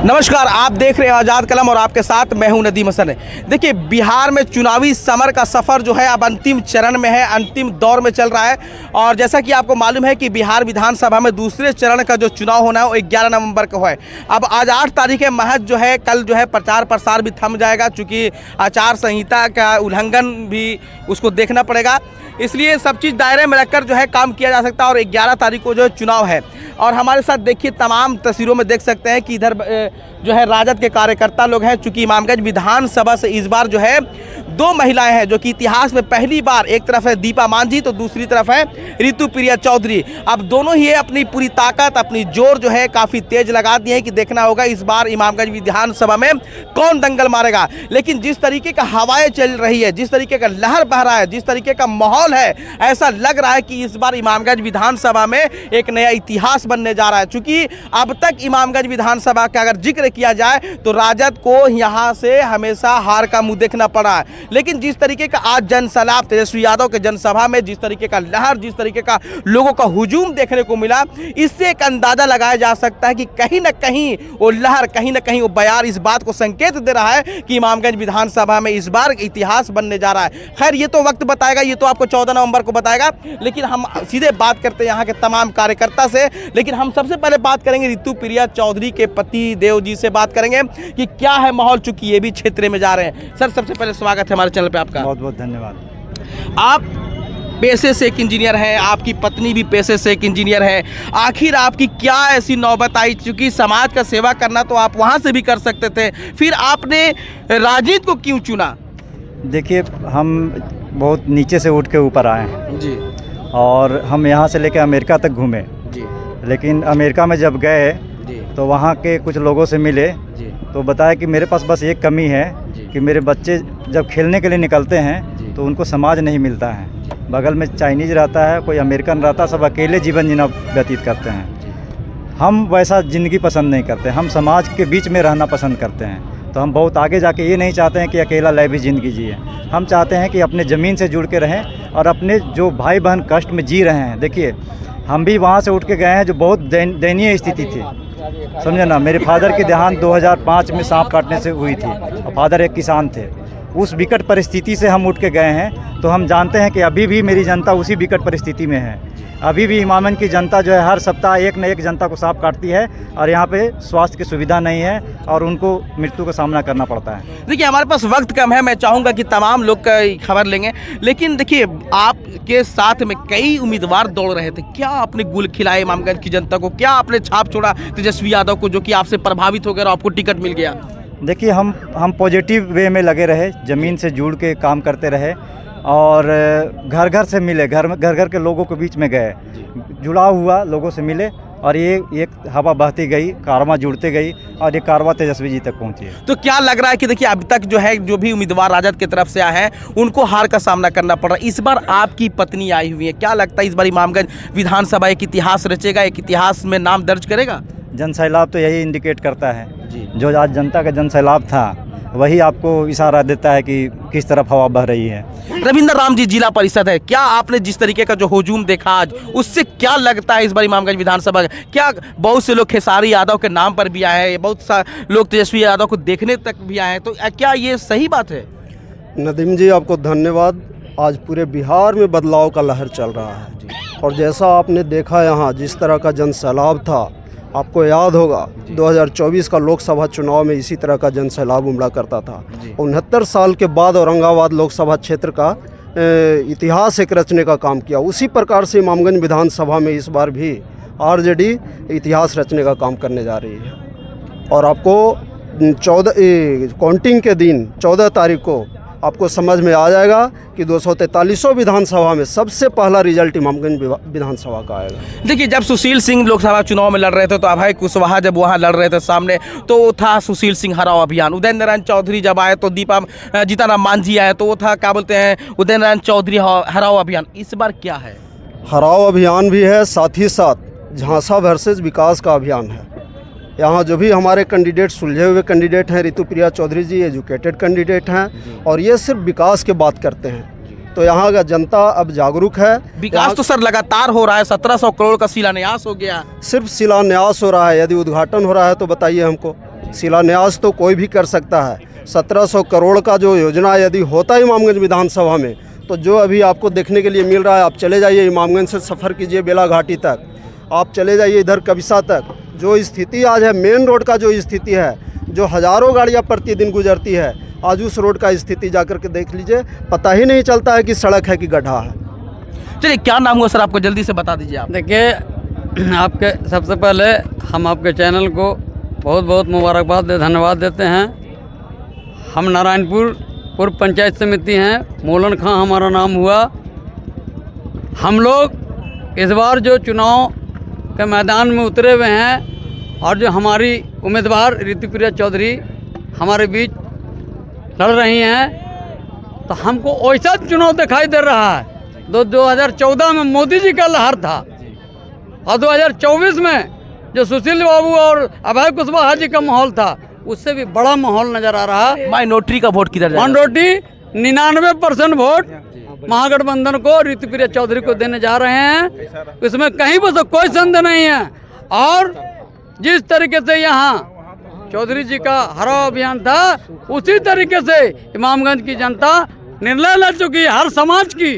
नमस्कार, आप देख रहे हैं आज़ाद कलम और आपके साथ मैं हूं नदीम हसन। देखिए, बिहार में चुनावी समर का सफ़र जो है अब अंतिम चरण में है, अंतिम दौर में चल रहा है। और जैसा कि आपको मालूम है कि बिहार विधानसभा में दूसरे चरण का जो चुनाव होना है वो 11 नवंबर को है। अब आज 8 तारीख है, महज जो है कल जो है प्रचार प्रसार भी थम जाएगा, चूँकि आचार संहिता का उल्लंघन भी उसको देखना पड़ेगा। इसलिए सब चीज़ दायरे में रखकर जो है काम किया जा सकता है। और 11 तारीख को जो है चुनाव है। और हमारे साथ देखिए, तमाम तस्वीरों में देख सकते हैं कि इधर जो है राजद के कार्यकर्ता लोग हैं। चूँकि इमामगंज विधानसभा से इस बार जो है 2 महिलाएं हैं जो कि इतिहास में पहली बार, एक तरफ है दीपा मांझी तो दूसरी तरफ है ऋतुप्रिया चौधरी। अब दोनों ही अपनी पूरी ताकत, अपनी जोर जो है काफ़ी तेज लगा दिए हैं कि देखना होगा इस बार इमामगंज विधानसभा में कौन दंगल मारेगा। लेकिन जिस तरीके का हवाएं चल रही है, जिस तरीके का लहर बह रहा है, जिस तरीके का माहौल है, ऐसा लग रहा है कि इस बार इमामगंज विधानसभा में एक नया इतिहास बनने जा रहा है। चूँकि अब तक इमामगंज विधानसभा का अगर जिक्र किया जाए तो राजद को यहाँ से हमेशा हार का मुंह देखना पड़ा है। लेकिन जिस तरीके का आज जनसैलाब, तेजस्वी यादव के जनसभा में जिस तरीके का लहर, जिस तरीके का लोगों का हुजूम देखने को मिला, इससे एक अंदाजा लगाया जा सकता है कि कहीं ना कहीं वो लहर, कहीं ना कहीं वो बयार इस बात को संकेत दे रहा है कि इमामगंज विधानसभा में इस बार इतिहास बनने जा रहा है। खैर, ये तो वक्त बताएगा, ये तो आपको 14 नवंबर को बताएगा। लेकिन हम सीधे बात करते हैं यहाँ के तमाम कार्यकर्ता से। लेकिन हम सबसे पहले बात करेंगे ऋतुप्रिया चौधरी के पति देव जी से बात करेंगे कि क्या है माहौल, चूंकि ये भी क्षेत्र में जा रहे हैं। सर, सबसे पहले स्वागत है हमारे चैनल पे आपका। बहुत बहुत धन्यवाद। आप पेशे से एक इंजीनियर हैं, आपकी पत्नी भी पेशे से एक इंजीनियर है। आखिर आपकी क्या ऐसी नौबत आई, चूँकि समाज का सेवा करना तो आप वहाँ से भी कर सकते थे, फिर आपने राजनीति को क्यों चुना? देखिए, हम बहुत नीचे से उठ के ऊपर आए हैं जी। और हम यहाँ से लेकर अमेरिका तक घूमे जी। लेकिन अमेरिका में जब गए जी। तो वहाँ के कुछ लोगों से मिले जी। तो बताया कि मेरे पास बस एक कमी है कि मेरे बच्चे जब खेलने के लिए निकलते हैं तो उनको समाज नहीं मिलता है। बगल में चाइनीज़ रहता है, कोई अमेरिकन रहता है, सब अकेले जीवन जीना व्यतीत करते हैं। हम वैसा ज़िंदगी पसंद नहीं करते, हम समाज के बीच में रहना पसंद करते हैं। तो हम बहुत आगे जाके ये नहीं चाहते हैं कि अकेला लैवी ज़िंदगी जिए। हम चाहते हैं कि अपने ज़मीन से जुड़ के रहें और अपने जो भाई बहन कष्ट में जी रहे हैं। देखिए, हम भी वहाँ से उठ के गए हैं जो बहुत दयनीय स्थिति थी, समझे ना। मेरे फादर की देहांत 2005 में सांप काटने से हुई थी और फादर एक किसान थे। उस विकट परिस्थिति से हम उठ के गए हैं। तो हम जानते हैं कि अभी भी मेरी जनता उसी विकट परिस्थिति में है। अभी भी इमामगंज की जनता जो है हर सप्ताह एक न एक जनता को सांप काटती है और यहाँ पे स्वास्थ्य की सुविधा नहीं है और उनको मृत्यु का सामना करना पड़ता है। देखिए, हमारे पास वक्त कम है, मैं चाहूँगा कि तमाम लोग का खबर लेंगे। लेकिन देखिए, आपके साथ में कई उम्मीदवार दौड़ रहे थे, क्या आपने गुल खिलाए इमामगंज की जनता को? क्या आपने छाप छोड़ा तेजस्वी यादव को, जो कि आपसे प्रभावित हो गया और आपको टिकट मिल गया? देखिए, हम पॉजिटिव वे में लगे रहे, ज़मीन से जुड़ के काम करते रहे और घर घर से मिले, घर के लोगों के बीच में गए, जुड़ाव हुआ, लोगों से मिले और ये एक हवा बहती गई, कारवां जुड़ते गई और ये कारवां तेजस्वी जी तक पहुंची है। तो क्या लग रहा है कि देखिए, अब तक जो है जो भी उम्मीदवार राजद की तरफ से आए हैं उनको हार का सामना करना पड़ रहा है। इस बार आपकी पत्नी आई हुई है, क्या लगता है इस बार इमामगंज विधानसभा एक इतिहास रचेगा, एक इतिहास में नाम दर्ज करेगा? जनसैलाब तो यही इंडिकेट करता है जी। जो आज जनता का जनसैलाब था वही आपको इशारा देता है कि किस तरफ हवा बह रही है। रविंद्र राम जी जिला परिषद है, क्या आपने जिस तरीके का जो हुजूम देखा आज, उससे क्या लगता है इस बार इमामगंज विधानसभा? क्या बहुत से लोग खेसारी यादव के नाम पर भी आए हैं, बहुत सा लोग तेजस्वी यादव को देखने तक भी आए हैं, तो क्या ये सही बात है? नदीम जी, आपको धन्यवाद। आज पूरे बिहार में बदलाव का लहर चल रहा है और जैसा आपने देखा यहाँ जिस तरह का जनसैलाब था, आपको याद होगा 2024 का लोकसभा चुनाव में इसी तरह का जनसैलाब उमड़ा करता था। 69 साल के बाद औरंगाबाद लोकसभा क्षेत्र का इतिहास एक रचने का काम किया। उसी प्रकार से इमामगंज विधानसभा में इस बार भी आरजेडी इतिहास रचने का काम करने जा रही है। और आपको 14 काउंटिंग के दिन 14 तारीख को आपको समझ में आ जाएगा कि 243 विधानसभा में सबसे पहला रिजल्ट इमामगंज विधानसभा का आएगा। देखिए, जब सुशील सिंह लोकसभा चुनाव में लड़ रहे थे तो अभय कुशवाहा जब वहाँ लड़ रहे थे सामने, तो वो था सुशील सिंह हराओ अभियान। उदय नारायण चौधरी जब आए तो जीतनराम मांझी आए तो वो था, क्या बोलते हैं, उदय नारायण चौधरी हराओ अभियान। इस बार क्या है? हराओ अभियान भी है, साथ ही साथ झांसा वर्सेस विकास का अभियान है। यहाँ जो भी हमारे कैंडिडेट सुलझे हुए कैंडिडेट हैं, ऋतुप्रिया चौधरी जी एजुकेटेड कैंडिडेट हैं और ये सिर्फ विकास की बात करते हैं। तो यहाँ का जनता अब जागरूक है। विकास तो सर लगातार हो रहा है, 1700 करोड़ का शिलान्यास हो गया। सिर्फ शिलान्यास हो रहा है, यदि उद्घाटन हो रहा है तो बताइए हमको। शिलान्यास तो कोई भी कर सकता है। 1700 करोड़ का जो योजना यदि होता इमामगंज विधानसभा में, तो जो अभी आपको देखने के लिए मिल रहा है, आप चले जाइए इमामगंज से सफ़र कीजिए बेला घाटी तक, आप चले जाइए इधर कबिसा तक, जो स्थिति आज है मेन रोड का, जो स्थिति है, जो हज़ारों गाड़ियाँ प्रतिदिन गुजरती है, आज उस रोड का स्थिति जाकर के देख लीजिए, पता ही नहीं चलता है कि सड़क है कि गड्ढा है। चलिए, क्या नाम हुआ सर आपको, जल्दी से बता दीजिए आप। देखिए, आपके सबसे पहले हम आपके चैनल को बहुत बहुत मुबारकबाद धन्यवाद देते हैं। हम नारायणपुर पूर्व पंचायत समिति हैं, मोलन खां हमारा नाम हुआ। हम लोग इस बार जो चुनाव के मैदान में उतरे हुए हैं और जो हमारी उम्मीदवार ऋतुप्रिया चौधरी हमारे बीच लड़ रही हैं, तो हमको वैसा चुनाव दिखाई दे रहा है। 2014 में मोदी जी का लहर था और 2024 में जो सुशील बाबू और अभय कुशवाहा जी का माहौल था, उससे भी बड़ा माहौल नज़र आ रहा है। माइनॉरिटी का वोट किधर जाएगा? माइनॉरिटी 99% वोट महागठबंधन को ऋतुप्रिया चौधरी को देने जा रहे हैं। इसमें कहीं पर तो कोई संदेह नहीं है। और जिस तरीके से यहाँ चौधरी जी का हराओ अभियान था, उसी तरीके से इमामगंज की जनता निर्णय ले चुकी है, हर समाज की,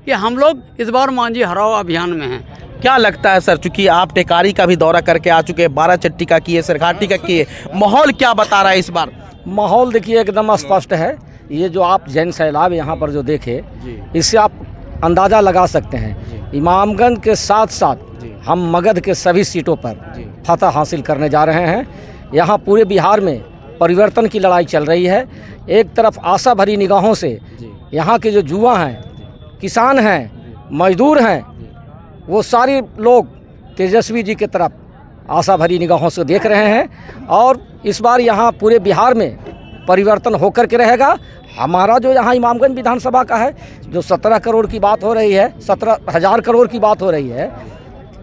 कि हम लोग इस बार मांझी हराओ अभियान में हैं। क्या लगता है सर, चूंकि आप टेकारी का भी दौरा करके आ चुके हैं, 12 चट्टी का किए, सरघाटी का किए, माहौल क्या बता रहा है इस बार? माहौल देखिए एकदम स्पष्ट है। ये जो आप जैन सैलाब यहाँ पर जो देखे, इससे आप अंदाज़ा लगा सकते हैं इमामगंज के साथ साथ हम मगध के सभी सीटों पर फतह हासिल करने जा रहे हैं। यहाँ पूरे बिहार में परिवर्तन की लड़ाई चल रही है। एक तरफ आशा भरी निगाहों से यहाँ के जो युवा हैं, किसान हैं, मजदूर हैं, वो सारे लोग तेजस्वी जी की तरफ आशा भरी निगाहों से देख रहे हैं। और इस बार यहाँ पूरे बिहार में परिवर्तन होकर के रहेगा। हमारा जो यहाँ इमामगंज विधानसभा का है, जो 17 करोड़ की बात हो रही है, 17,000 करोड़ की बात हो रही है,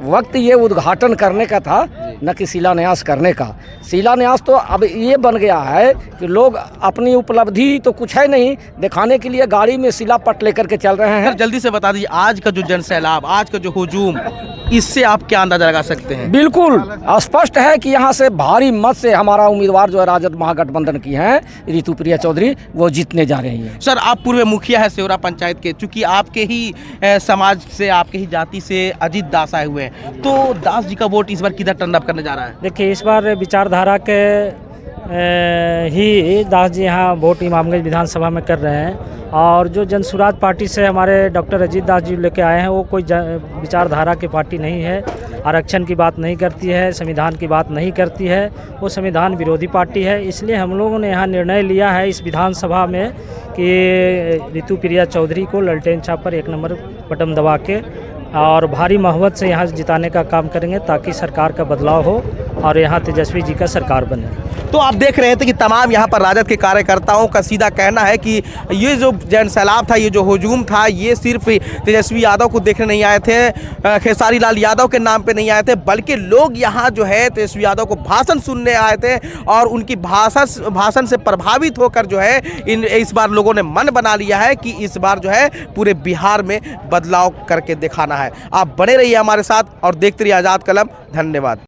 वक्त ये उद्घाटन करने का था, न कि शिलान्यास करने का। शिलान्यास तो अब ये बन गया है कि लोग अपनी उपलब्धि तो कुछ है नहीं दिखाने के लिए गाड़ी में शिलापट लेकर के चल रहे हैं। जल्दी से बता दीजिए, आज का जो जन सैलाब, आज का जो हुजूम, इससे आप क्या अंदाजा लगा सकते हैं? बिल्कुल स्पष्ट है कि यहाँ से भारी मत से हमारा उम्मीदवार जो है राजद महागठबंधन की हैं ऋतुप्रिया चौधरी, वो जीतने जा रही हैं। सर, आप पूर्व मुखिया है सेवरा पंचायत के, चूंकि आपके ही समाज से, आपके ही जाति से अजीत दास आए हुए हैं, तो दास जी का वोट इस बार किधर टर्न अप करने जा रहा है? देखिए, इस बार विचारधारा के ही दास जी यहाँ वोट इमामगंज विधानसभा में कर रहे हैं। और जो जनसुराज पार्टी से हमारे डॉक्टर अजीत दास जी लेके आए हैं, वो कोई विचारधारा की पार्टी नहीं है, आरक्षण की बात नहीं करती है, संविधान की बात नहीं करती है, वो संविधान विरोधी पार्टी है। इसलिए हम लोगों ने यहाँ निर्णय लिया है इस विधानसभा में कि ऋतुप्रिया चौधरी को ललटेन छाप पर 1 नंबर बटन दबा के और भारी महबत से यहाँ जिताने का काम करेंगे, ताकि सरकार का बदलाव हो और यहाँ तेजस्वी जी का सरकार बने। तो आप देख रहे थे कि तमाम यहाँ पर राजद के कार्यकर्ताओं का सीधा कहना है कि ये जो जन सैलाब था, ये जो हुजूम था, ये सिर्फ तेजस्वी यादव को देखने नहीं आए थे, खेसारी लाल यादव के नाम पे नहीं आए थे, बल्कि लोग यहाँ जो है तेजस्वी यादव को भाषण सुनने आए थे और उनकी भाषण से प्रभावित होकर जो है इस बार लोगों ने मन बना लिया है कि इस बार जो है पूरे बिहार में बदलाव करके दिखाना है। आप बने रहिए हमारे साथ और देखते रहिए आज़ाद कलम। धन्यवाद।